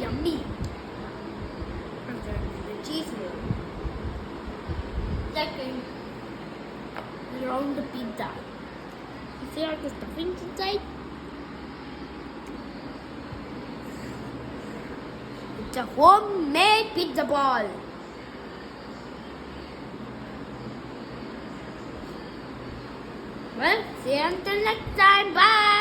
yummy. Okay, the cheese roll. Second, around the pizza. You see like the stuffing inside? It's a homemade pizza ball. Well, see you until next time. Bye.